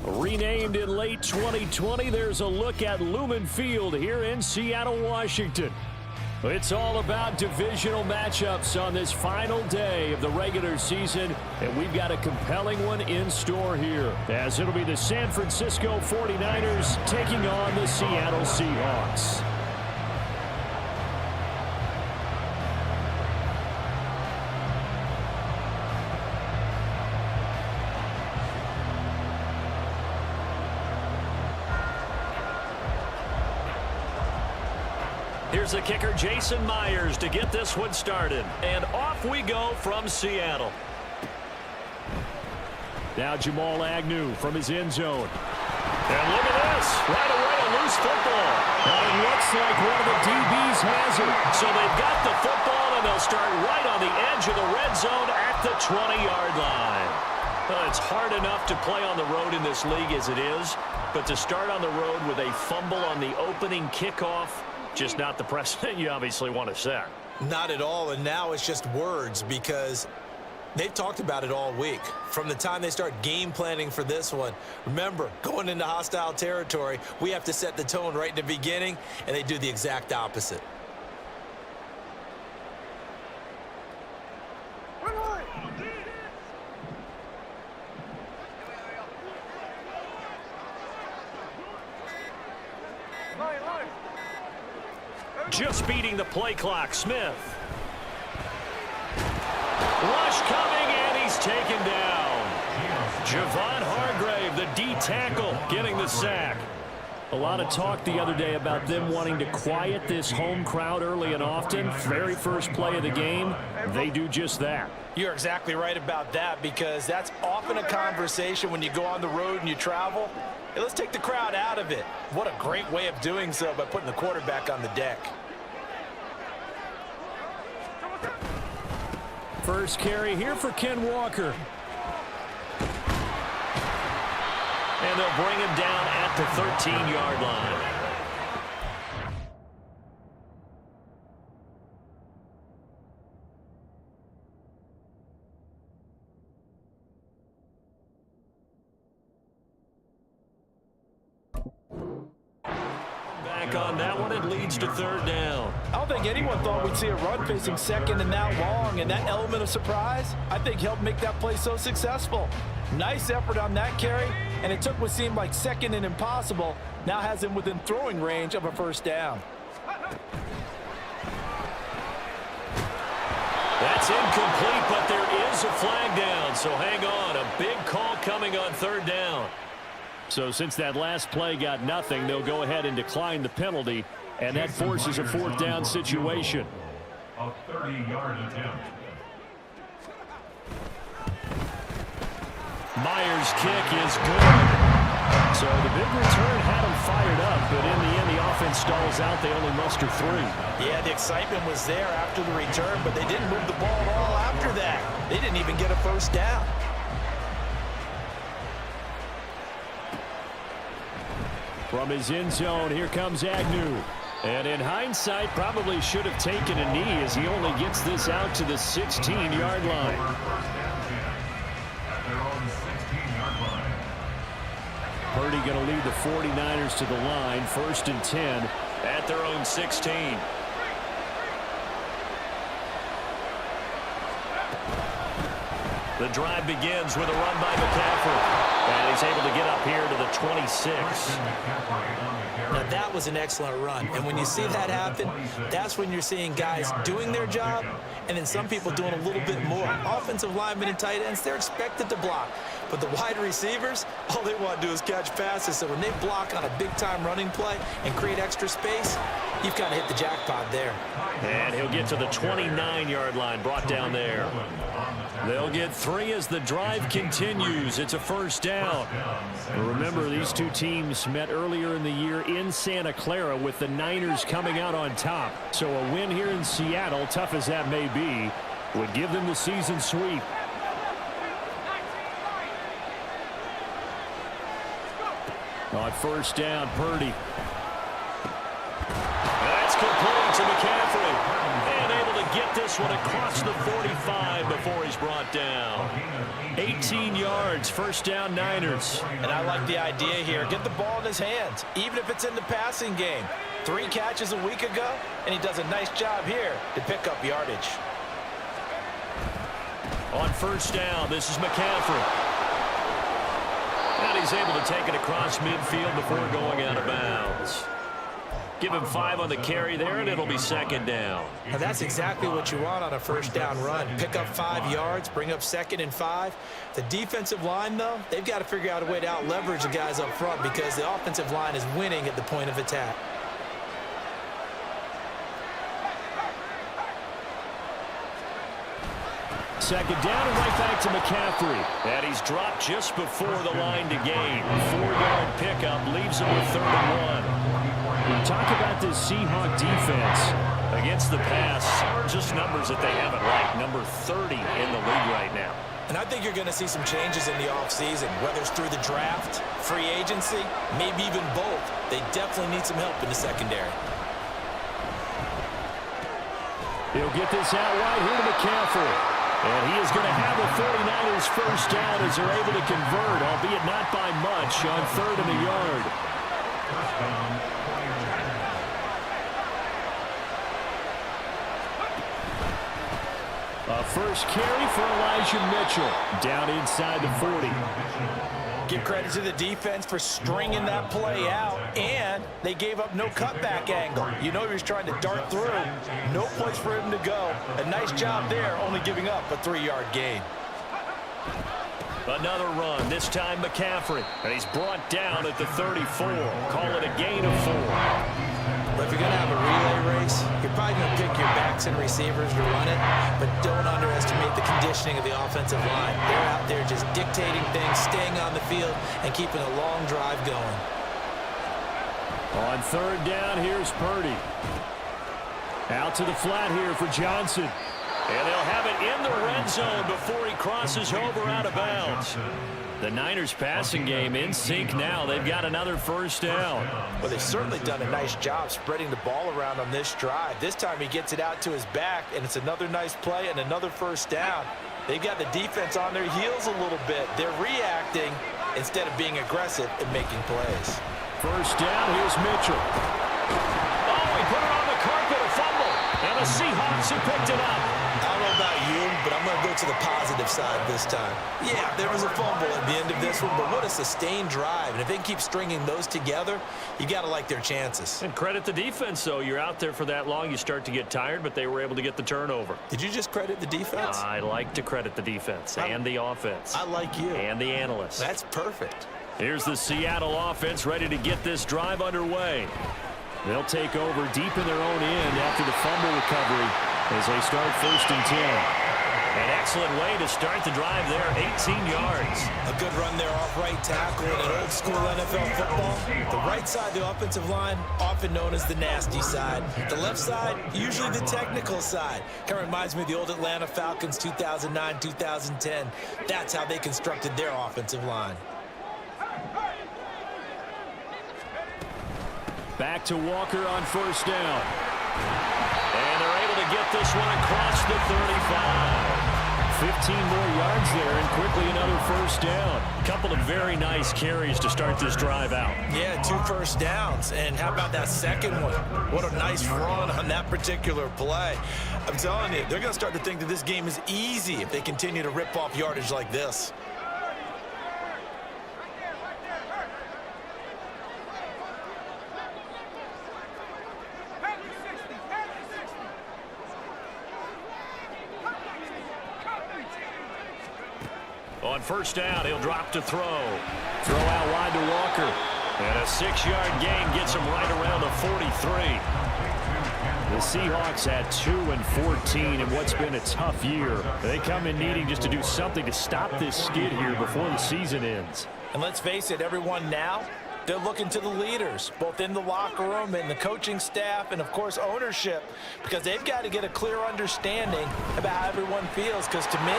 Renamed in late 2020, there's a look at Lumen Field here in Seattle, Washington. It's all about divisional matchups on this final day of the regular season, and we've got a compelling one in store here, as it'll be the San Francisco 49ers taking on the Seattle Seahawks. Here's the kicker, Jason Myers, to get this one started. And off we go from Seattle. Now Jamal Agnew from his end zone. And look at this. Right away, a loose football. And it looks like one of the DBs has it. So they've got the football, and they'll start right on the edge of the red zone at the 20-yard line. Well, it's hard enough to play on the road in this league as it is, but to start on the road with a fumble on the opening kickoff, just not the precedent you obviously want to set. Not at all, and now it's just words because they've talked about it all week. From the time they start game planning for this one, remember, going into hostile territory, we have to set the tone right in the beginning, and they do the exact opposite. Just beating the play clock, Smith. Rush coming, and he's taken down. Javon Hargrave, the D tackle, getting the sack. A lot of talk the other day about them wanting to quiet this home crowd early and often. Very first play of the game, they do just that. You're exactly right about that, because that's often a conversation when you go on the road and you travel. Hey, let's take the crowd out of it. What a great way of doing so by putting the quarterback on the deck. First carry here for Ken Walker. And they'll bring him down at the 13-yard line. Back on that one, it leads to third down. I don't think anyone thought we'd see a run facing second and that long, and that element of surprise, I think, helped make that play so successful. Nice effort on that carry, and it took what seemed like second and impossible, now has him within throwing range of a first down. That's incomplete, but there is a flag down, so hang on. A big call coming on third down. So since that last play got nothing, they'll go ahead and decline the penalty, and that forces a fourth down situation. A 30-yard attempt. Myers' kick is good. So the big return had him fired up, but in the end, the offense stalls out. They only muster 3. Yeah, the excitement was there after the return, but they didn't move the ball at all after that. They didn't even get a first down. From his end zone, here comes Agnew. And in hindsight, probably should have taken a knee as he only gets this out to the 16-yard line. Purdy going to lead the 49ers to the line, 1st and 10. At their own 16. The drive begins with a run by McCaffrey. And he's able to get up here to the 26. Now that was an excellent run, and when you see that happen, that's when you're seeing guys doing their job and then some people doing a little bit more. Offensive linemen and tight ends, they're expected to block, but the wide receivers, all they want to do is catch passes. So when they block on a big-time running play and create extra space, You've kind of hit the jackpot there. And he'll get to the 29-yard line, brought down there. They'll get 3 as the drive continues. It's a first down. Remember, these two teams met earlier in the year in Santa Clara with the Niners coming out on top. So a win here in Seattle, tough as that may be, would give them the season sweep. On first down, Purdy. That's complete to McCaffrey. And able to get this one across the 45 before he's brought down. 18 yards, first down Niners. And I like the idea here. Get the ball in his hands, even if it's in the passing game. 3 catches a week ago, and he does a nice job here to pick up yardage. On first down, this is McCaffrey. And he's able to take it across midfield before going out of bounds. Give him 5 on the carry there, and it'll be second down. Now that's exactly what you want on a first down run. Pick up 5 yards, bring up 2nd and 5. The defensive line, though, they've got to figure out a way to out-leverage the guys up front because the offensive line is winning at the point of attack. Second down and right back to McCaffrey. And he's dropped just before the line to gain. 4-yard pickup leaves him with 3rd and 1. We talk about this Seahawk defense. Against the pass, just numbers that they haven't liked. Number 30 in the league right now. And I think you're going to see some changes in the offseason, whether it's through the draft, free agency, maybe even both. They definitely need some help in the secondary. He'll get this out right here to McCaffrey. And he is going to have the 49ers first down as they're able to convert, albeit not by much, on 3rd and a yard. A first carry for Elijah Mitchell, down inside the 40. Give credit to the defense for stringing that play out, and they gave up no cutback angle. You know he was trying to dart through. No place for him to go. A nice job there, only giving up a 3-yard gain. Another run, this time McCaffrey. And he's brought down at the 34. Call it a gain of 4. But if you're going to have a relay race, you're probably going to pick your backs and receivers to run it, but don't underestimate the conditioning of the offensive line. They're out there just dictating things, staying on the field, and keeping a long drive going. On 3rd down, here's Purdy. Out to the flat here for Johnson. And they'll have it in the red zone before he crosses over out of bounds. The Niners passing game in sync now. They've got another first down. Well, they've certainly done a nice job spreading the ball around on this drive. This time he gets it out to his back, and it's another nice play and another first down. They've got the defense on their heels a little bit. They're reacting instead of being aggressive and making plays. First down, here's Mitchell. Oh, he put it on the carpet, a fumble. And the Seahawks have picked it up. I don't know about you, but I'm going to go to the positive side this time. Yeah, there was a fumble at the end of this one, but what a sustained drive. And if they can keep stringing those together, you got to like their chances. And credit the defense, though. You're out there for that long, you start to get tired, but they were able to get the turnover. Did you just credit the defense? I like to credit the defense and the offense. I like you. And the analysts. That's perfect. Here's the Seattle offense ready to get this drive underway. They'll take over deep in their own end after the fumble recovery as they start 1st and 10. An excellent way to start the drive there, 18 yards. A good run there off right tackle in an old school NFL football. The right side of the offensive line, often known as the nasty side. The left side, usually the technical side. Kind of reminds me of the old Atlanta Falcons 2009-2010. That's how they constructed their offensive line. Back to Walker on first down. And they're able to get this one across the 35. 15 more yards there and quickly another first down. A couple of very nice carries to start this drive out. Yeah, 2 first downs. And how about that second one? What a nice run on that particular play. I'm telling you, they're going to start to think that this game is easy if they continue to rip off yardage like this. On first down, he'll drop to throw. Throw out wide to Walker. And a 6-yard gain gets him right around the 43. The Seahawks at 2-14 in what's been a tough year. They come in needing just to do something to stop this skid here before the season ends. And let's face it, everyone now, they're looking to the leaders, both in the locker room and the coaching staff and, of course, ownership, because they've got to get a clear understanding about how everyone feels. Because to me,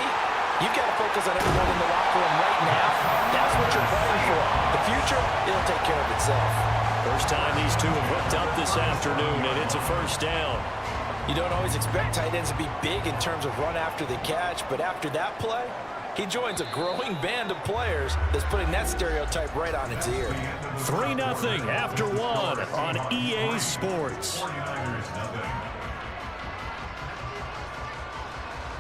you've got to focus on everyone in the locker room right now. That's what you're playing for. The future, it'll take care of itself. First time these two have hooked up this afternoon, and it's a first down. You don't always expect tight ends to be big in terms of run after the catch, but after that play, he joins a growing band of players that's putting that stereotype right on its ear. 3-0 after one on EA Sports.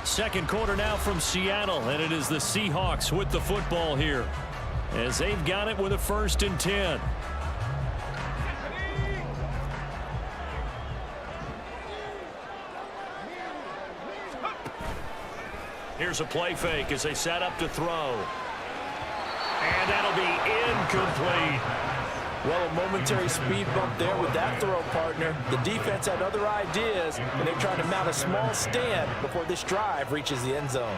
Second quarter now from Seattle, and it is the Seahawks with the football here as they've got it with a 1st and 10. Here's a play fake as they set up to throw. And that'll be incomplete. Well, a momentary speed bump there with that throw, partner. The defense had other ideas, and they're trying to mount a small stand before this drive reaches the end zone.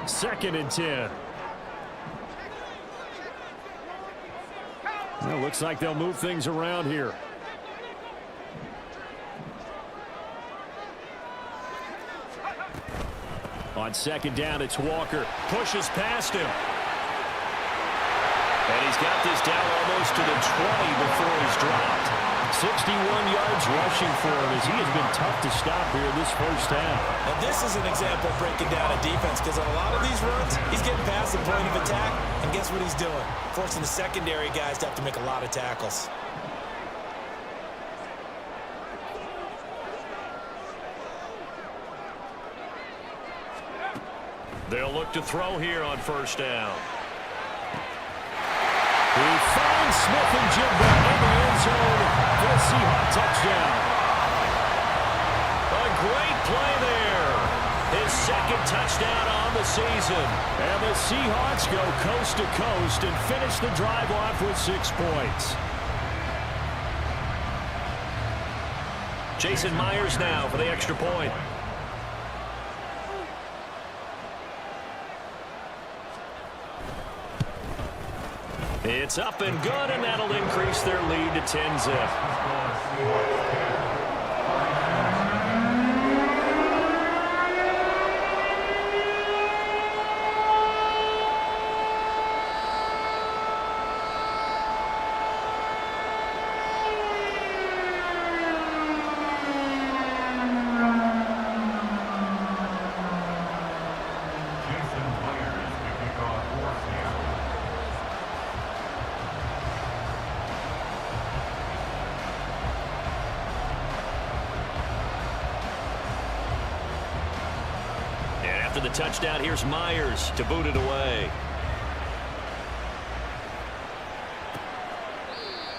Second and 10. Well, looks like they'll move things around here. On second down, it's Walker. Pushes past him. And he's got this down almost to the 20 before he's dropped. 61 yards rushing for him as he has been tough to stop here this first half. And this is an example of breaking down a defense, because on a lot of these runs, he's getting past the point of attack, and guess what he's doing? Forcing the secondary guys to have to make a lot of tackles. They'll look to throw here on first down. He finds Smith and Jigba in the end zone for a Seahawks touchdown. A great play there. His second touchdown on the season. And the Seahawks go coast to coast and finish the drive off with 6 points. Jason Myers now for the extra point. It's up and good, and that'll increase their lead to 10-zip. The touchdown, here's Myers to boot it away.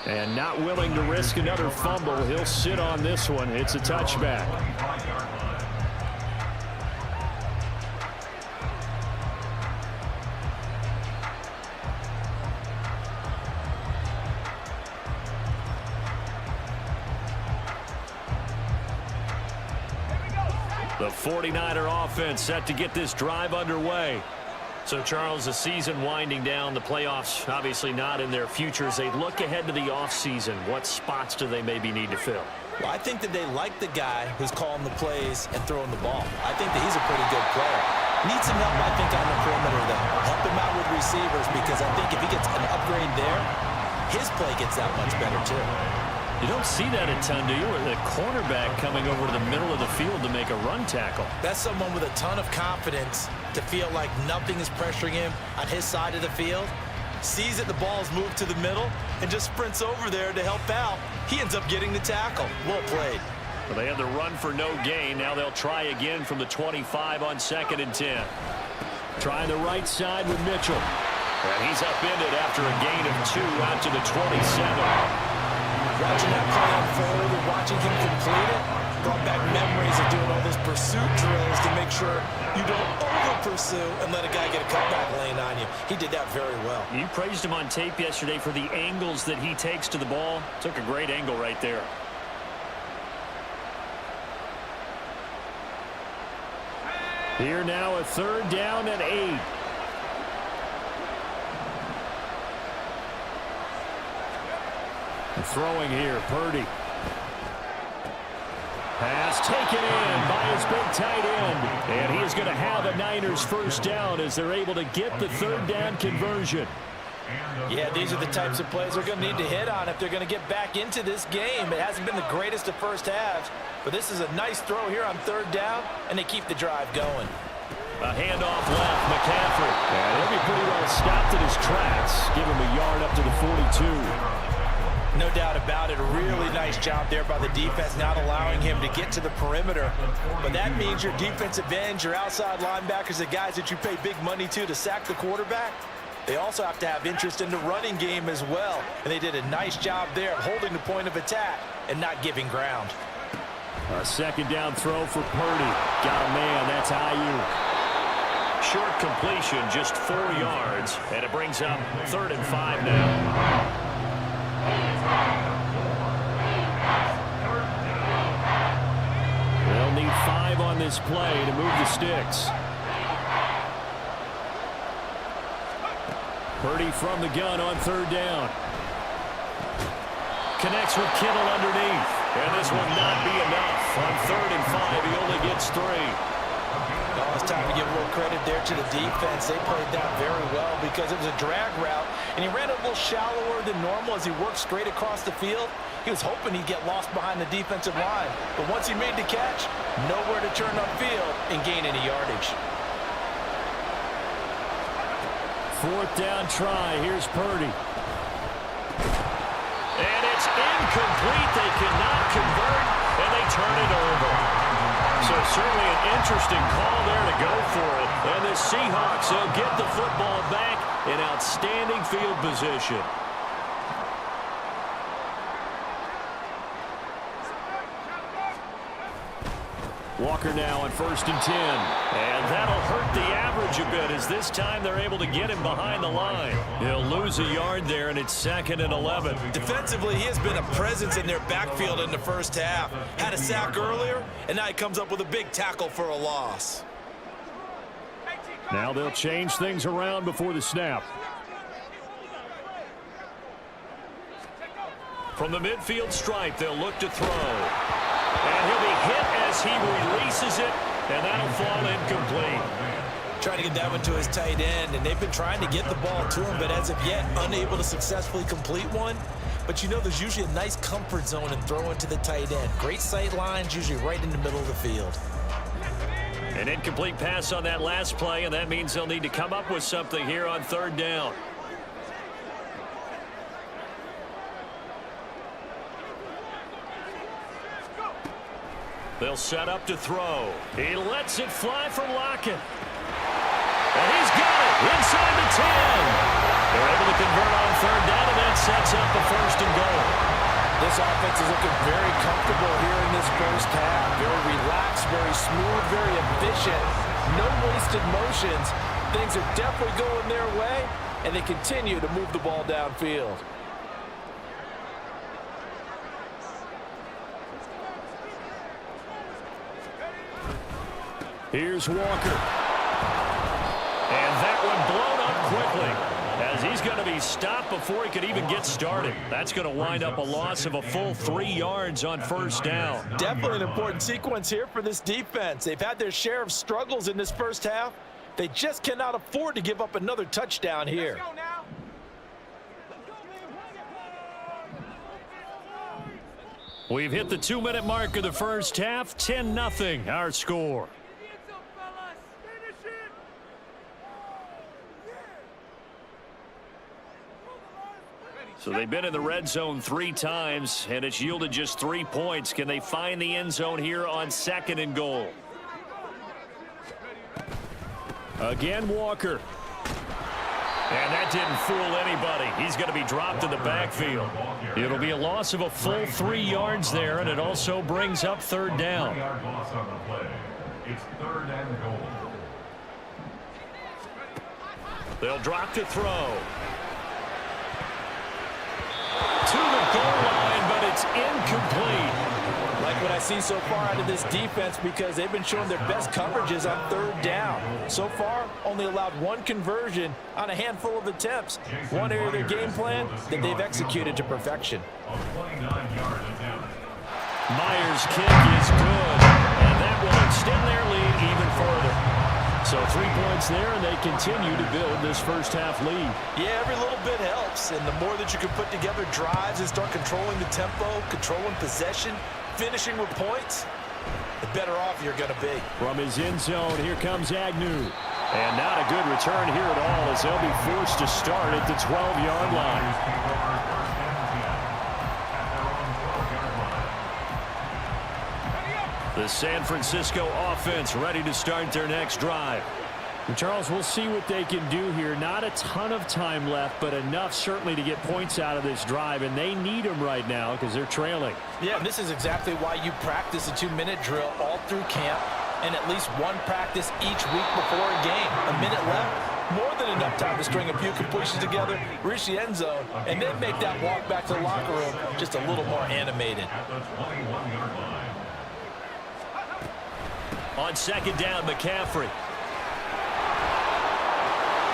And not willing to risk another fumble, he'll sit on this one. It's a touchback. The 49er offense set to get this drive underway. So, Charles, the season winding down, the playoffs obviously not in their futures. They look ahead to the offseason. What spots do they maybe need to fill? Well, I think that they like the guy who's calling the plays and throwing the ball. I think that he's a pretty good player. Needs some help, I think, on the perimeter, though. Help him out with receivers, because I think if he gets an upgrade there, his play gets that much better, too. You don't see that a ton, do you? Or the cornerback coming over to the middle of the field to make a run tackle. That's someone with a ton of confidence to feel like nothing is pressuring him on his side of the field. Sees that the ball's moved to the middle and just sprints over there to help out. He ends up getting the tackle. Well played. Well, they had the run for no gain. Now they'll try again from the 25 on 2nd and 10. Trying the right side with Mitchell. And he's upended after a gain of 2 out to the 27. Watching that play unfold and watching him complete it, Brought back memories of doing all those pursuit drills to make sure you don't over-pursue and let a guy get a cutback lane on you. He did that very well. You praised him on tape yesterday for the angles that he takes to the ball. Took a great angle right there. Here now, a 3rd down and 8. Throwing here, Purdy. Pass taken in by his big tight end. And he is going to have a Niners 1st down as they're able to get the 3rd down conversion. Yeah, these are the types of plays they're going to need to hit on if they're going to get back into this game. It hasn't been the greatest of first halves, but this is a nice throw here on 3rd down, and they keep the drive going. A handoff left, McCaffrey. And he'll be pretty well stopped in his tracks. Give him a yard up to the 42. No doubt about it. A really nice job there by the defense, not allowing him to get to the perimeter. But that means your defensive ends, your outside linebackers, the guys that you pay big money to sack the quarterback, they also have to have interest in the running game as well. And they did a nice job there of holding the point of attack and not giving ground. A 2nd down throw for Purdy. Got a man. That's Ayuk. Short completion, just 4 yards, and it brings up 3rd and 5 now. They'll need 5 on this play to move the sticks. Purdy from the gun on 3rd down. Connects with Kittle underneath. And this will not be enough. On 3rd and 5, he only gets 3. Well, it's time to give a little credit there to the defense. They played that very well because it was a drag route, and he ran a little shallower than normal as he worked straight across the field. He was hoping he'd get lost behind the defensive line, but once he made the catch, nowhere to turn upfield and gain any yardage. 4th down try. Here's Purdy. And it's incomplete. They cannot convert, and they turn it over. So certainly an interesting call there to go for it. And the Seahawks will get the football back in outstanding field position. Walker now on 1st and 10. And that'll hurt the average a bit as this time they're able to get him behind the line. He'll lose a yard there, and it's 2nd and 11. Defensively, he has been a presence in their backfield in the first half. Had a sack earlier, and now he comes up with a big tackle for a loss. Now they'll change things around before the snap. From the midfield stripe, they'll look to throw. And he'll be hit as he releases it, and that'll fall incomplete. Trying to get that one to his tight end, and they've been trying to get the ball to him, but as of yet, unable to successfully complete one. But you know there's usually a nice comfort zone in throwing to the tight end. Great sight lines, usually right in the middle of the field. An incomplete pass on that last play, and that means they'll need to come up with something here on 3rd down. They'll set up to throw. He lets it fly from Lockett. And he's got it inside the 10. They're able to convert on 3rd down, and that sets up the 1st and goal. This offense is looking very comfortable here in this first half. Very relaxed, very smooth, very efficient. No wasted motions. Things are definitely going their way, and they continue to move the ball downfield. Here's Walker. And that one blown up quickly as he's going to be stopped before he could even get started. That's going to wind up a loss of a full 3 yards on 1st down. Definitely an important sequence here for this defense. They've had their share of struggles in this first half. They just cannot afford to give up another touchdown here. We've hit the 2-minute mark of the first half. 10-0 our score. So they've been in the red zone 3 times, and it's yielded just 3 points. Can they find the end zone here on 2nd and goal? Again, Walker. And that didn't fool anybody. He's going to be dropped in the backfield. It'll be a loss of a full 3 yards there, and it also brings up third down. 1-yard loss on the play. It's 3rd and goal. They'll drop to throw. To the goal line, but it's incomplete. Like what I see so far out of this defense because they've been showing their best coverages on 3rd down. So far, only allowed 1 conversion on a handful of attempts. One area of their game plan that they've executed to perfection. A 29-yard attempt. Myers' kick is good, and that will extend their lead even further. So 3 points there, and they continue to build this first half lead. Yeah, every little bit helps, and the more that you can put together drives and start controlling the tempo, controlling possession, finishing with points, the better off you're going to be. From his end zone, here comes Agnew. And not a good return here at all as they'll be forced to start at the 12-yard line. The San Francisco offense ready to start their next drive. And Charles, we'll see what they can do here. Not a ton of time left, but enough certainly to get points out of this drive, and they need them right now because they're trailing. Yeah, and this is exactly why you practice a 2-minute drill all through camp and at least one practice each week before a game. A minute left, more than enough time to string a few completions together, reach the end zone, and then make that walk back to the locker room just a little more animated. At the 21-yard line. On 2nd down, McCaffrey.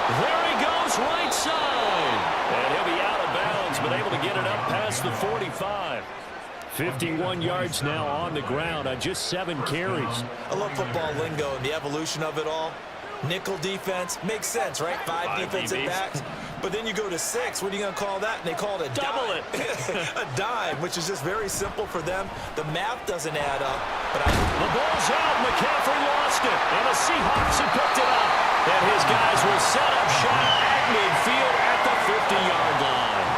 There he goes, right side. And he'll be out of bounds, but able to get it up past the 45. 51 yards now on the ground on just 7 carries. I love football lingo and the evolution of it all. Nickel defense makes sense, right? 5 defensive DBs. backs. But then you go to 6. What are you going to call that? And they call it a Double dime. A dime, which is just very simple for them. The math doesn't add up. But The ball's out. McCaffrey lost it. And the Seahawks have picked it up. And his guys will set up shop at midfield at the 50-yard line.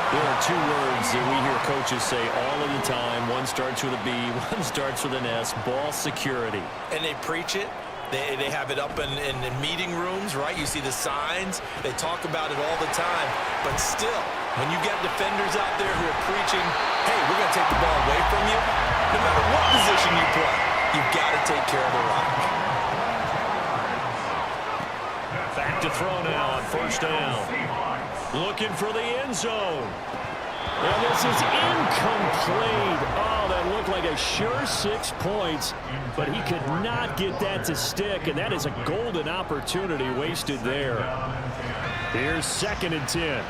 There are 2 words that we hear coaches say all of the time. One starts with a B, one starts with an S. Ball security. and they preach it. They have it up in meeting rooms, right? You see the signs. They talk about it all the time. But still, when you get defenders out there who are preaching, hey, we're going to take the ball away from you, no matter what position you play, you've got to take care of the rock. Back to throw now on 1st down. Looking for the end zone. And this is incomplete. Oh, that looked like a sure 6 points, but he could not get that to stick, and that is a golden opportunity wasted there. Here's 2nd and 10.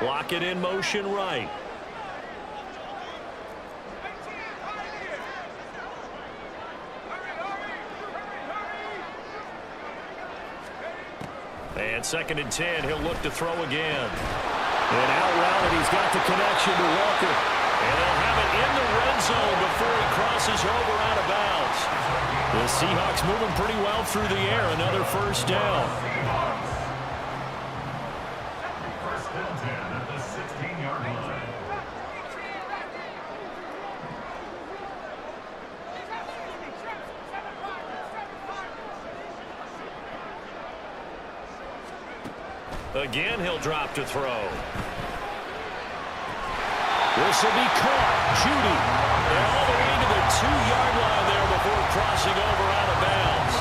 Lock it in motion right. And 2nd and 10, he'll look to throw again. And out route, and he's got the connection to Walker. And they'll have it in the red zone before he crosses over out of bounds. The Seahawks moving pretty well through the air. Another 1st down. 1st and 10 at the 16-yard line. Again, he'll drop to throw. This will be caught. Judy. And all the way to the 2-yard line there before crossing over out of bounds.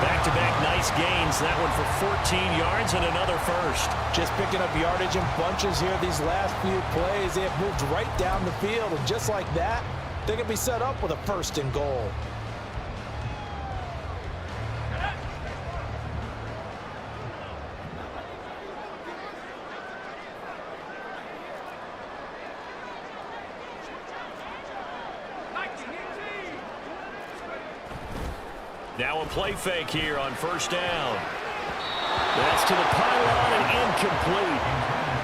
Back-to-back nice gains. That one for 14 yards and another 1st. Just picking up yardage in bunches here these last few plays. They have moved right down the field, and just like that, they can be set up with a 1st and goal. Now a play fake here on 1st down. That's to the pylon and incomplete.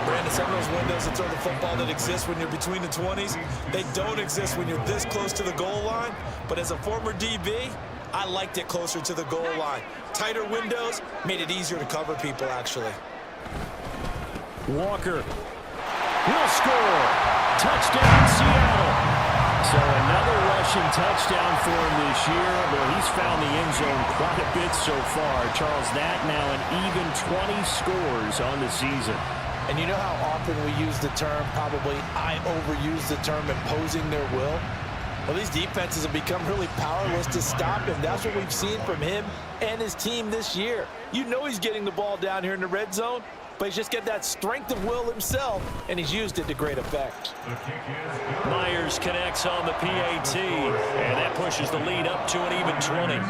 Brandon, some of those windows that throw the football that exist when you're between the 20s, they don't exist when you're this close to the goal line. But as a former DB, I liked it closer to the goal line. Tighter windows made it easier to cover people, actually. Walker will score. Touchdown, Seattle. So another rushing touchdown for him this year. Well, he's found the end zone quite a bit so far. Charles, that now an even 20 scores on the season. And you know how often we use the term, probably I overuse the term, imposing their will? Well, these defenses have become really powerless to stop him. That's what we've seen from him and his team this year. You know he's getting the ball down here in the red zone, but he's just got that strength of will himself, and he's used it to great effect. Myers connects on the PAT, and that pushes the lead up to an even 20.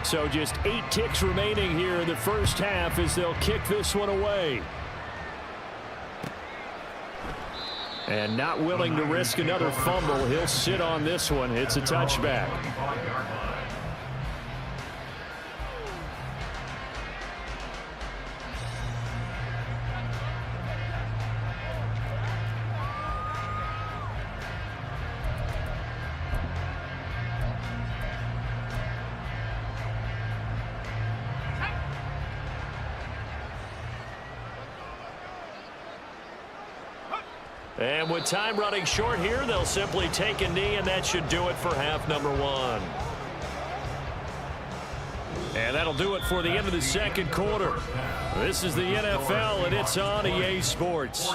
So just 8 ticks remaining here in the first half as they'll kick this one away. And not willing to risk another fumble, he'll sit on this one. It's a touchback. And with time running short here, they'll simply take a knee, and that should do it for half number 1. And that'll do it for the end of the second quarter. This is the NFL, and it's on EA Sports.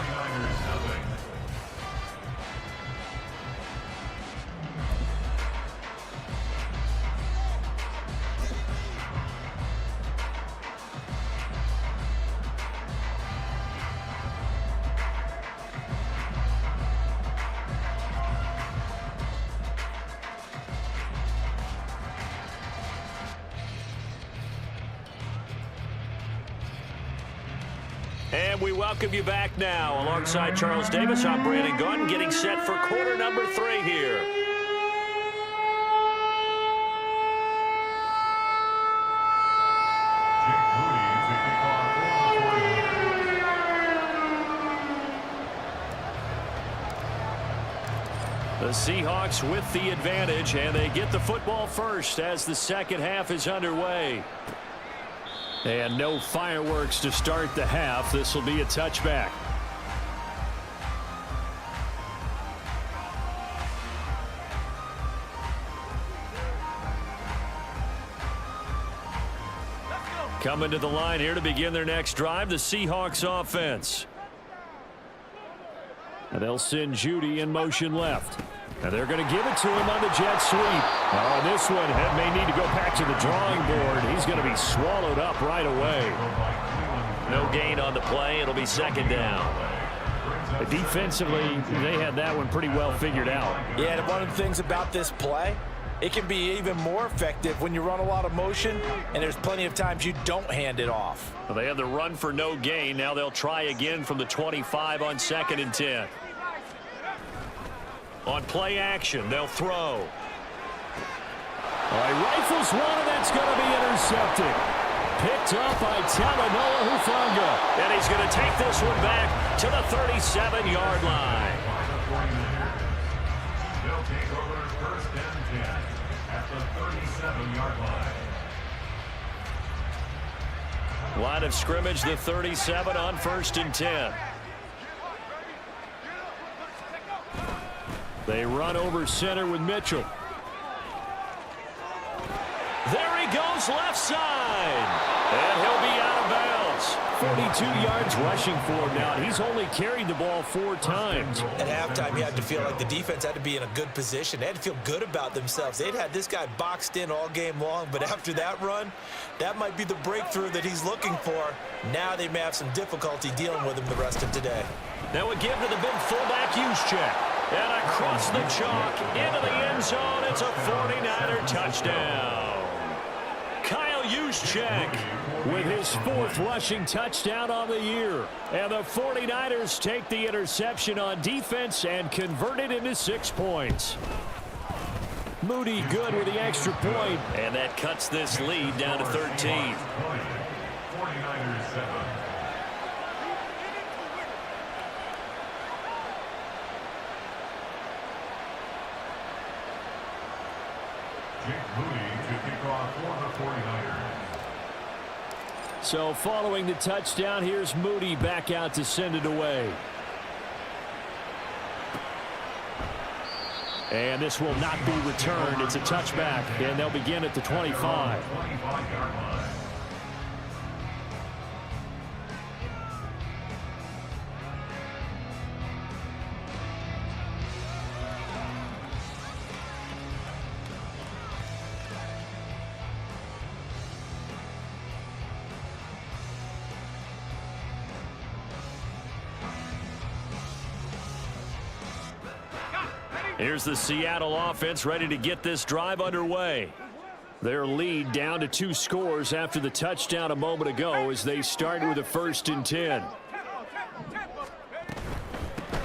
And we welcome you back now. Alongside Charles Davis, I'm Brandon Gunn, getting set for quarter number 3 here. The Seahawks with the advantage, and they get the football first as the second half is underway. And no fireworks to start the half. This will be a touchback. Coming to the line here to begin their next drive, the Seahawks offense. And they'll send Judy in motion left. And they're going to give it to him on the jet sweep. Oh, this one may need to go back to the drawing board. He's going to be swallowed up right away. No gain on the play. It'll be second down. Defensively, they had that one pretty well figured out. Yeah, and one of the things about this play, it can be even more effective when you run a lot of motion, and there's plenty of times you don't hand it off. Well, they had the run for no gain. Now they'll try again from the 25 on 2nd and 10. On play action, they'll throw. All right, rifles one, and that's going to be intercepted. Picked up by Talanoa Hufanga. And he's going to take this one back to the 37-yard line. They'll take over 1st and 10 at the 37-yard line. Line of scrimmage, the 37 on 1st and 10. They run over center with Mitchell. There he goes, left side. And he'll be out of bounds. 42 yards rushing for him now. He's only carried the ball 4 times. At halftime, you had to feel like the defense had to be in a good position. They had to feel good about themselves. They'd had this guy boxed in all game long, but after that run, that might be the breakthrough that he's looking for. Now they may have some difficulty dealing with him the rest of today. Now we give to the big fullback Juszczyk. And across the chalk into the end zone. It's a 49er touchdown. Kyle Juszczyk with his 4th rushing touchdown on the year. And the 49ers take the interception on defense and convert it into 6 points. Moody good with the extra point. And that cuts this lead down to 13. 49ers 7. Moody for the 49ers. So following the touchdown, here's Moody back out to send it away. And this will not be returned. It's a touchback, and they'll begin at the 25. 25-yard line. Here's the Seattle offense ready to get this drive underway. Their lead down to 2 scores after the touchdown a moment ago as they start with a 1st and 10.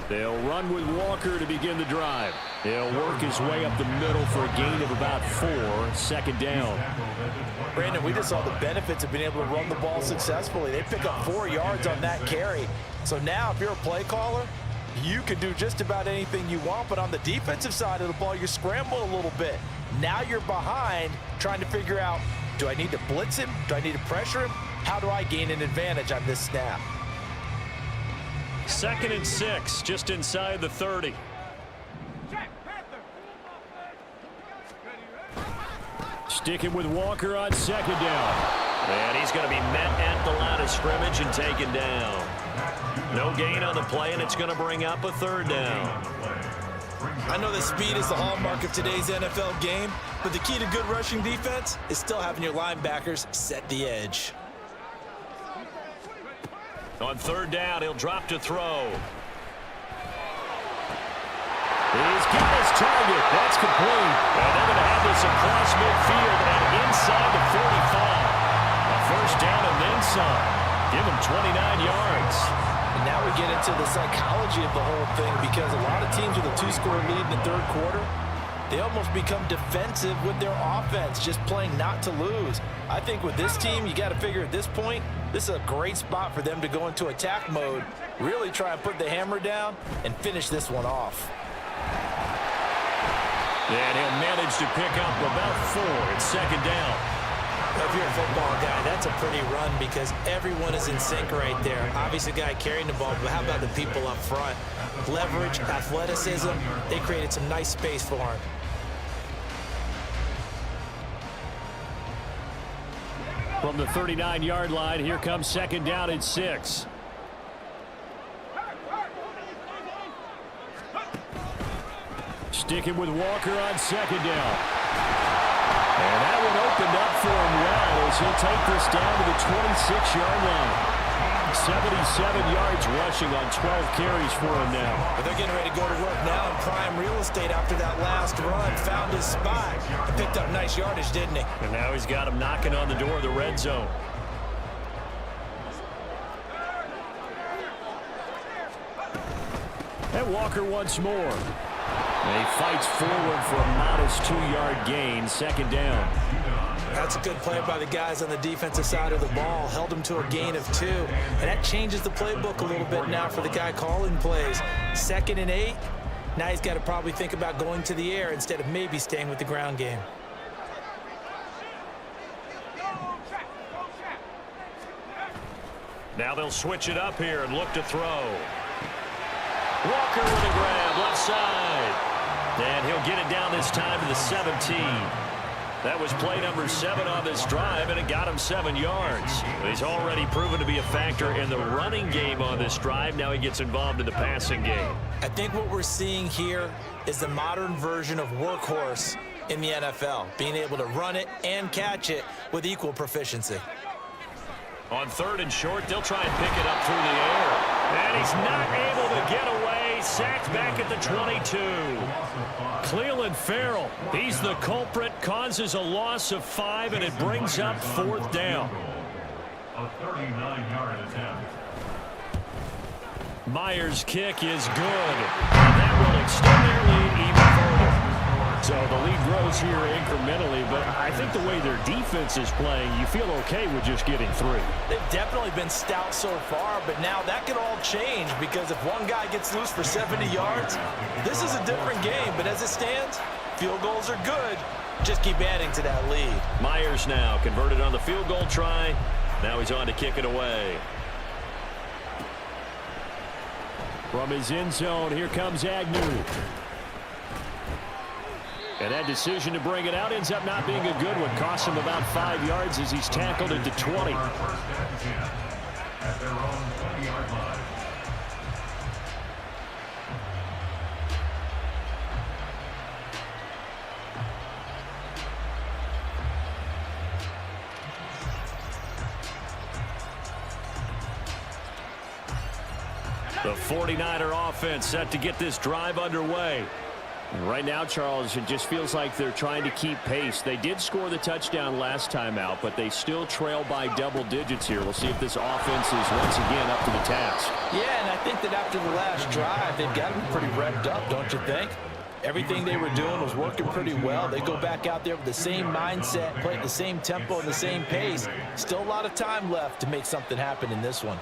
They'll run with Walker to begin the drive. He'll work his way up the middle for a gain of about 4, 2nd down. Brandon, we just saw the benefits of being able to run the ball successfully. They pick up 4 yards on that carry. So now if you're a play caller, you can do just about anything you want, but on the defensive side of the ball, you scramble a little bit. Now you're behind trying to figure out, do I need to blitz him? Do I need to pressure him? How do I gain an advantage on this snap? 2nd and 6, just inside the 30. Sticking with Walker on 2nd down. And he's going to be met at the line of scrimmage and taken down. No gain on the play, and it's going to bring up a 3rd down. I know that speed is the hallmark of today's NFL game, but the key to good rushing defense is still having your linebackers set the edge. On 3rd down, he'll drop to throw. He's got his target. That's complete. And they're going to have this across midfield and inside the 45. A 1st down and then some. Give him 29 yards. And now we get into the psychology of the whole thing, because a lot of teams with a 2-score lead in the 3rd quarter, they almost become defensive with their offense, just playing not to lose. I think with this team, you got to figure at this point, this is a great spot for them to go into attack mode, really try and put the hammer down and finish this one off. And he'll manage to pick up about 4. It's 2nd down. If you're a football guy, that's a pretty run because everyone is in sync right there. Obviously, the guy carrying the ball, but how about the people up front? Leverage, athleticism, they created some nice space for him. From the 39-yard line, here comes 2nd down and 6. Sticking with Walker on 2nd down. And that one opened up for him well as he'll take this down to the 26-yard line. 77 yards rushing on 12 carries for him now. But they're getting ready to go to work now in prime real estate after that last run. Found his spot and picked up nice yardage, didn't he? And now he's got him knocking on the door of the red zone. And Walker once more. And he fights forward for a modest 2-yard gain, 2nd down. That's a good play by the guys on the defensive side of the ball. Held him to a gain of 2. And that changes the playbook a little bit now for the guy calling plays. 2nd and 8. Now he's got to probably think about going to the air instead of maybe staying with the ground game. Now they'll switch it up here and look to throw. Walker with a grab, left side. And he'll get it down this time to the 17. That was play number 7 on this drive, and it got him 7 yards. He's already proven to be a factor in the running game on this drive. Now he gets involved in the passing game. I think what we're seeing here is the modern version of workhorse in the NFL, being able to run it and catch it with equal proficiency. On 3rd and short, they'll try and pick it up through the air. And he's not able to get away. Sacked back at the 22. Cleveland Farrell, he's the culprit, causes a loss of 5, and it brings up 4th down. A 39-yard attempt. Myers' kick is good. And that will extend their lead even further. So the lead grows here incrementally, but I think the way their defense is playing, you feel okay with just getting 3. They've definitely been stout so far, but now that could all change because if one guy gets loose for 70 yards, this is a different game. But as it stands, field goals are good. Just keep adding to that lead. Myers now converted on the field goal try. Now he's on to kick it away. From his end zone, here comes Agnew. And that decision to bring it out ends up not being a good one. Costs him about 5 yards as he's tackled at the 20. First and 10 at their own 20-yard line. The 49er offense set to get this drive underway. And right now, Charles, it just feels like they're trying to keep pace. They did score the touchdown last time out, but they still trail by double digits here. We'll see if this offense is once again up to the task. Yeah, and I think that after the last drive, they've got to be pretty revved up, don't you think? Everything they were doing was working pretty well. They go back out there with the same mindset, play at the same tempo and the same pace. Still a lot of time left to make something happen in this one.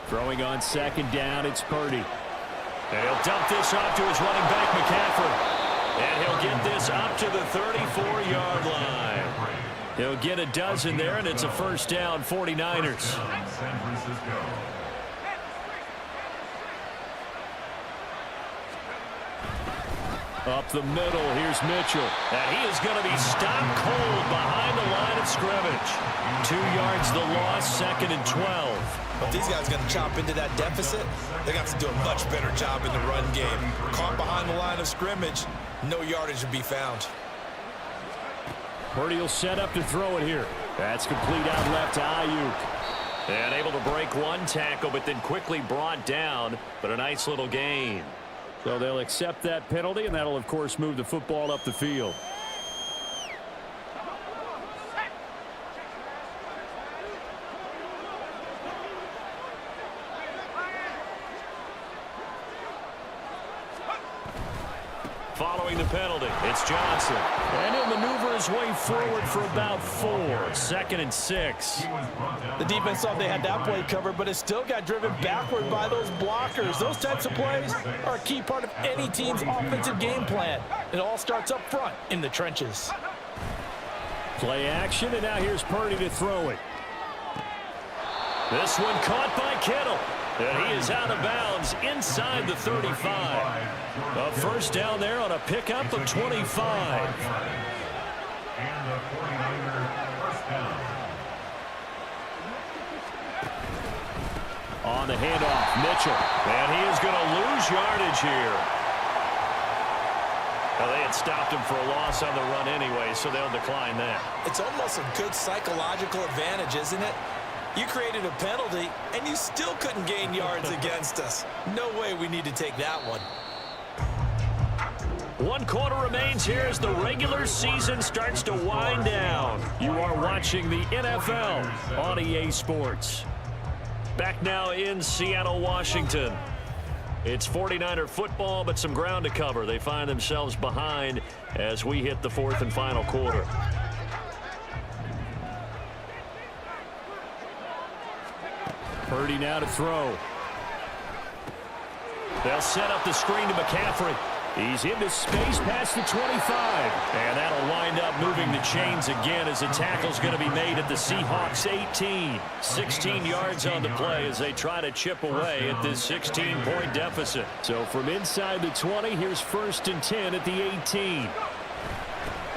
Throwing on second down, it's Purdy. And he'll dump this off to his running back, McCaffrey. And he'll get this up to the 34-yard line. He'll get a dozen there, and it's a first down, 49ers. San Francisco. Up the middle, here's Mitchell. And he is going to be stopped cold behind the line of scrimmage. 2 yards the loss, 2nd and 12. But these guys going to chop into that deficit, they got to do a much better job in the run game. Caught behind the line of scrimmage, no yardage to be found. Purdy will set up to throw it here. That's complete out left to Ayuk. And able to break one tackle, but then quickly brought down. But a nice little gain. So they'll accept that penalty, and that'll, of course, move the football up the field. Following the penalty, it's Johnson. And he'll maneuver his way forward for about 4. 2nd and 6. The defense thought they had that play covered, but it still got driven backward by those blockers. Those types of plays are a key part of any team's offensive game plan. It all starts up front in the trenches. Play action, and now here's Purdy to throw it. This one caught by Kittle. And he is out of bounds inside the 35. A first down there on a pickup of 25. And the 49er first down. On the handoff, Mitchell. And he is going to lose yardage here. Well, they had stopped him for a loss on the run anyway, so they'll decline that. It's almost a good psychological advantage, isn't it? You created a penalty, and you still couldn't gain yards against us. No way we need to take that one. 1 quarter remains here as the regular season starts to wind down. You are watching the NFL on EA Sports. Back now in Seattle, Washington. It's 49er football, but some ground to cover. They find themselves behind as we hit the 4th and final quarter. Purdy now to throw. They'll set up the screen to McCaffrey. He's into space past the 25. And that'll wind up moving the chains again as the tackle's going to be made at the Seahawks 18. 16 yards on the play as they try to chip away at this 16-point deficit. So from inside the 20, here's 1st and 10 at the 18.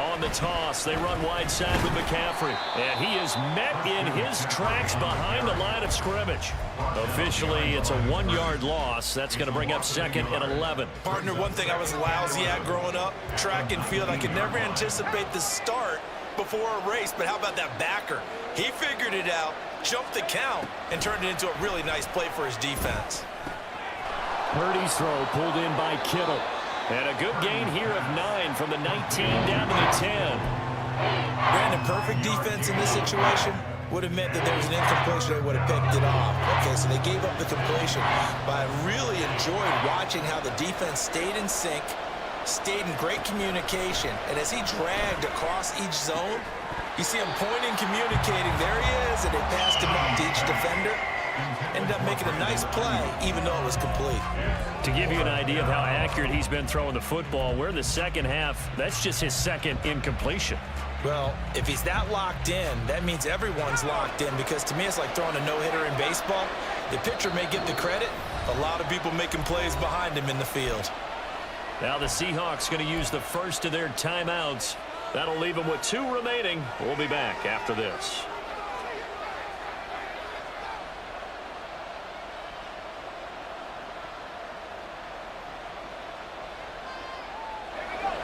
On the toss, they run wide side with McCaffrey. And he is met in his tracks behind the line of scrimmage. Officially, it's a 1-yard loss. That's going to bring up 2nd and 11. Partner, one thing I was lousy at growing up, track and field. I could never anticipate the start before a race, but how about that backer? He figured it out, jumped the count, and turned it into a really nice play for his defense. Purdy's throw pulled in by Kittle. And a good gain here of 9 from the 19 down to the 10. Brandon, perfect defense in this situation would have meant that there was an incompletion. They would have picked it off. Okay, so they gave up the completion. But I really enjoyed watching how the defense stayed in sync, stayed in great communication, and as he dragged across each zone, you see him pointing, communicating. There he is, and they passed him up to each defender. Ended up making a nice play, even though it was complete. To give you an idea of how accurate he's been throwing the football, we're in the second half. That's just his second incompletion. Well, if he's that locked in, that means everyone's locked in, because to me it's like throwing a no-hitter in baseball. The pitcher may get the credit, a lot of people making plays behind him in the field. Now the Seahawks going to use the first of their timeouts. That'll leave them with 2 remaining. We'll be back after this.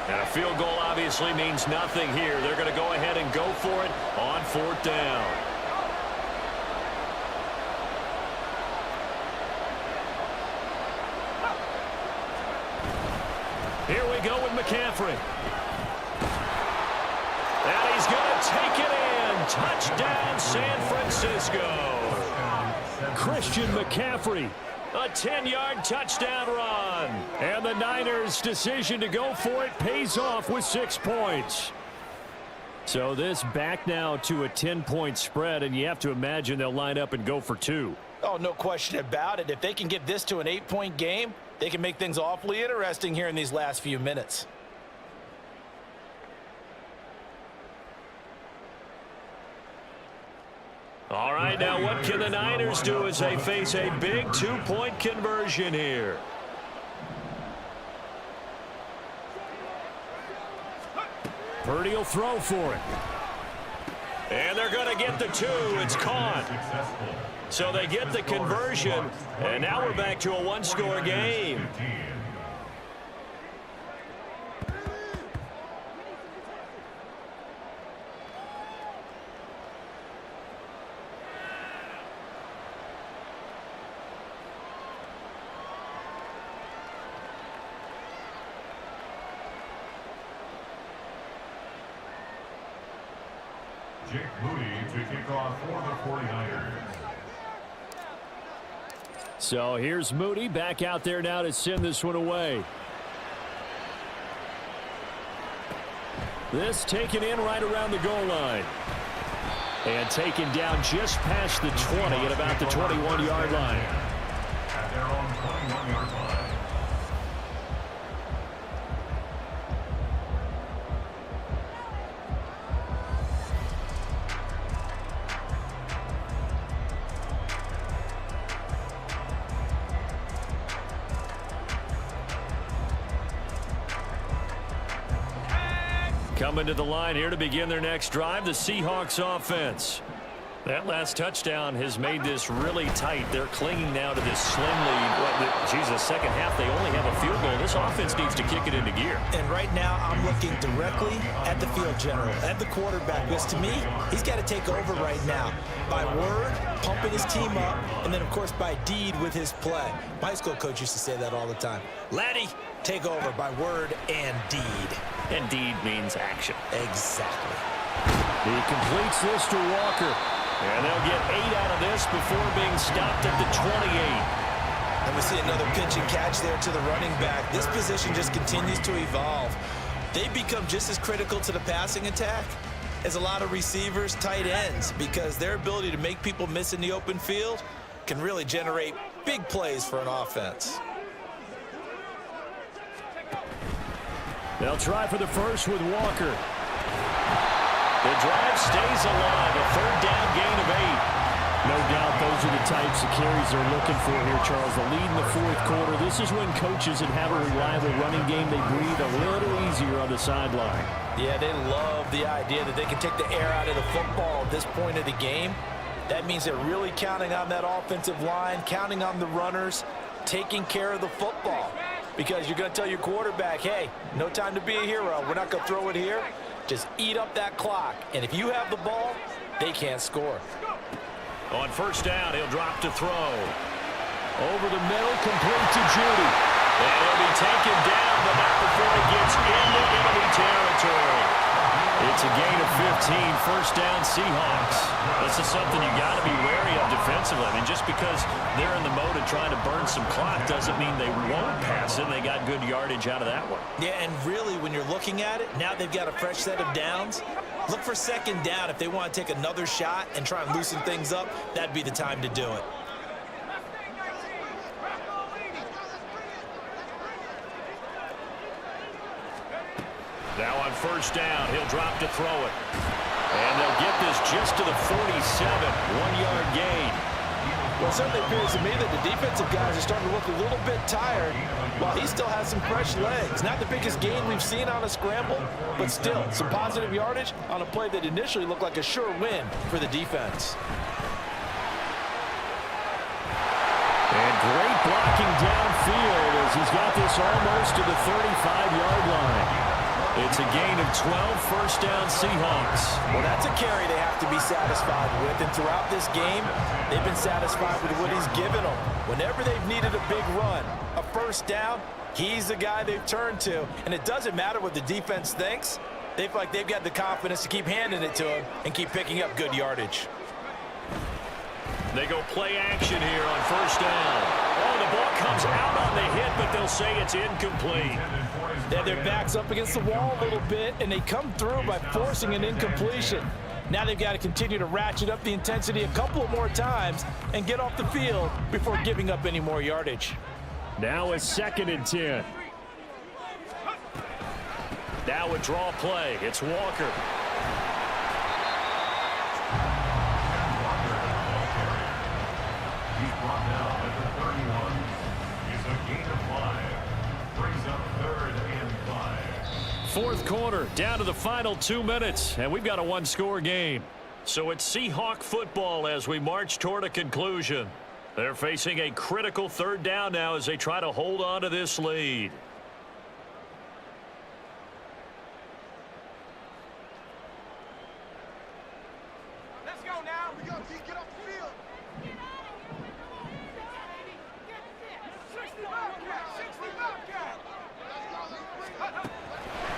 And a field goal obviously means nothing here. They're going to go ahead and go for it on 4th down. Here we go with McCaffrey. And he's going to take it in. Touchdown, San Francisco. Christian McCaffrey. A 10-yard touchdown run. And the Niners' decision to go for it pays off with 6 points. So this back now to a 10-point spread, and you have to imagine they'll line up and go for 2. Oh, no question about it. If they can get this to an 8-point game, they can make things awfully interesting here in these last few minutes. All right, now what can the Niners do as they face a big 2-point conversion here? Purdy will throw for it. And they're going to get the 2. It's caught. So they get the conversion, and now we're back to a 1-score game. Jake Moody to kick off for the 49ers. So here's Moody back out there now to send this one away. This taken in right around the goal line. And taken down just past the 20 at about the 21-yard line. At their own 21-yard line. Coming to the line here to begin their next drive, the Seahawks offense. That last touchdown has made this really tight. They're clinging now to this slim lead. Jesus, second half, they only have a field goal. This offense needs to kick it into gear. And right now, I'm looking directly at the field general, at the quarterback, because to me, he's got to take over right now. By word, pumping his team up, and then, of course, by deed with his play. My high school coach used to say that all the time. Laddie, take over by word and deed. And deed means action. Exactly. He completes this to Walker. And they'll get 8 out of this before being stopped at the 28. And we see another pitch and catch there to the running back. This position just continues to evolve. They become just as critical to the passing attack as a lot of receivers, tight ends, because their ability to make people miss in the open field can really generate big plays for an offense. They'll try for the first with Walker. The drive stays alive. A 3rd down gain of 8. No doubt those are the types of carries they're looking for here, Charles. The lead in the 4th quarter. This is when coaches that have a reliable running game, they breathe a little easier on the sideline. Yeah, they love the idea that they can take the air out of the football at this point of the game. That means they're really counting on that offensive line, counting on the runners, taking care of the football. Because you're going to tell your quarterback, hey, no time to be a hero. We're not going to throw it here. Just eat up that clock. And if you have the ball, they can't score. On 1st down, he'll drop to throw. Over the middle, complete to Judy. And he'll be taken down, but not before he gets into enemy territory. It's a gain of 15, first down Seahawks. This is something you got to be wary of defensively. I mean, just because they're in the mode of trying to burn some clock doesn't mean they won't pass it. They got good yardage out of that one. Yeah, and really, when you're looking at it, now they've got a fresh set of downs. Look for second down. If they want to take another shot and try and loosen things up, that'd be the time to do it. Now on first down, he'll drop to throw it. And they'll get this just to the 47, 1-yard gain. Well, it certainly appears to me that the defensive guys are starting to look a little bit tired while he still has some fresh legs. Not the biggest gain we've seen on a scramble, but still some positive yardage on a play that initially looked like a sure win for the defense. And great blocking downfield as he's got this almost to the 35-yard line. It's a gain of 12, first down Seahawks. Well, that's a carry they have to be satisfied with, and throughout this game, they've been satisfied with what he's given them. Whenever they've needed a big run, a first down, he's the guy they've turned to, and it doesn't matter what the defense thinks. They feel like they've got the confidence to keep handing it to him and keep picking up good yardage. They go play action here on first down. Oh, the ball comes out on the hit, but they'll say it's incomplete. They have their backs up against the wall a little bit, and they come through by forcing an incompletion. Now they've got to continue to ratchet up the intensity a couple of more times and get off the field before giving up any more yardage. Now a 2nd and 10. Now a draw play. It's Walker. He's brought down at the 31. It's a gain of 5. Brings up 3rd and 5. Fourth quarter, down to the final 2 minutes, and we've got a one-score game. So it's Seahawk football as we march toward a conclusion. They're facing a critical third down now as they try to hold on to this lead. Let's go now. We got to get off the field.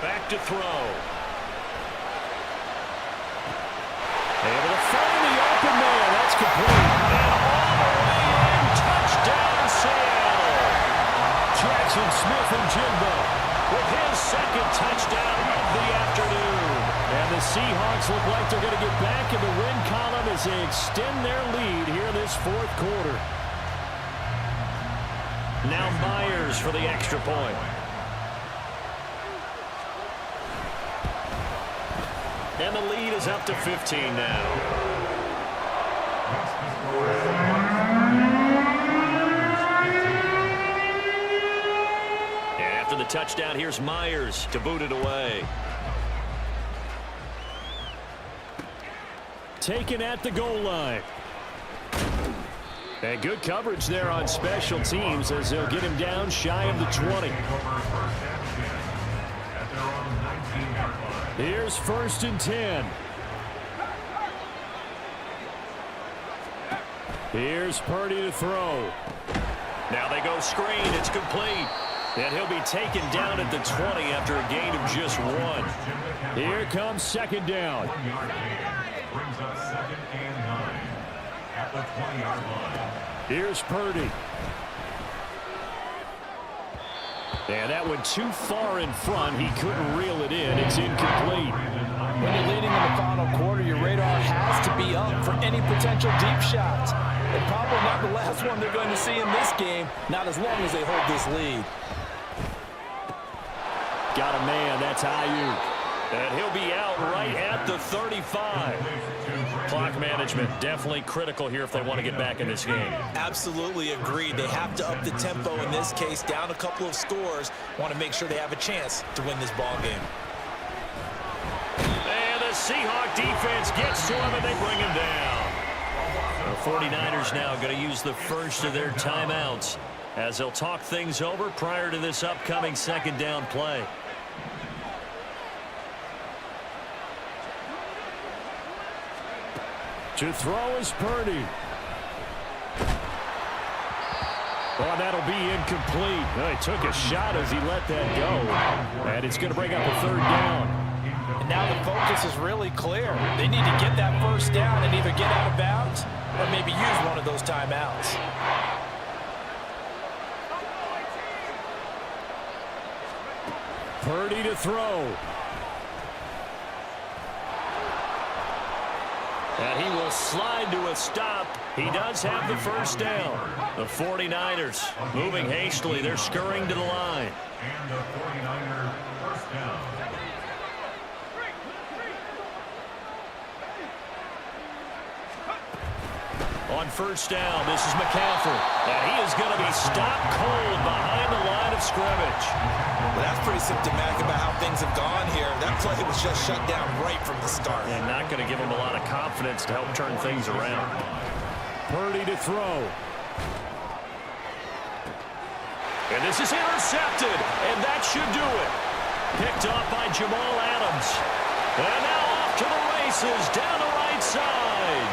Back to throw. Able to find the open man. That's complete. And all the way in. Touchdown, Seattle. Jackson Smith-Njigba With his second touchdown of the afternoon. And the Seahawks look like they're going to get back in the win column as they extend their lead here this fourth quarter. Now Myers for the extra point. And the lead is up to 15 now. And after the touchdown, here's Myers to boot it away. Taken at the goal line. And good coverage there on special teams as they'll get him down shy of the 20. Here's 1st and 10. Here's Purdy to throw. Now they go screen. It's complete. And he'll be taken down at the 20 after a gain of just 1. Here comes 2nd down. 1-yard gain. Brings up 2nd and 9 at the 20-yard line. Here's Purdy. And that went too far in front. He couldn't reel it in. It's incomplete. When you're leading in the final quarter, your radar has to be up for any potential deep shots. And probably not the last one they're going to see in this game, not as long as they hold this lead. Got a man. That's Ayuk. And he'll be out right at the 35. Clock management definitely critical here if they want to get back in this game. Absolutely agreed. They have to up the tempo in this case, down a couple of scores. Want to make sure they have a chance to win this ball game. And the Seahawk defense gets to him and they bring him down. The 49ers now going to use the first of their timeouts as they'll talk things over prior to this upcoming 2nd down play. To throw is Purdy. Oh, that'll be incomplete. He took a shot as he let that go. And it's going to bring up a 3rd down. And now the focus is really clear. They need to get that first down and either get out of bounds or maybe use one of those timeouts. Purdy to throw. And he will slide to a stop. He does have the first down. The 49ers moving hastily. They're scurrying to the line. And the 49er first down. On first down, this is McCaffrey. And he is going to be stopped cold behind the line of scrimmage. Well, that's pretty symptomatic about how things have gone here. That play was just shut down right from the start. And not going to give him a lot of confidence to help turn things around. Purdy to throw. And this is intercepted, and that should do it. Picked off by Jamal Adams. And now off to the races down the right side.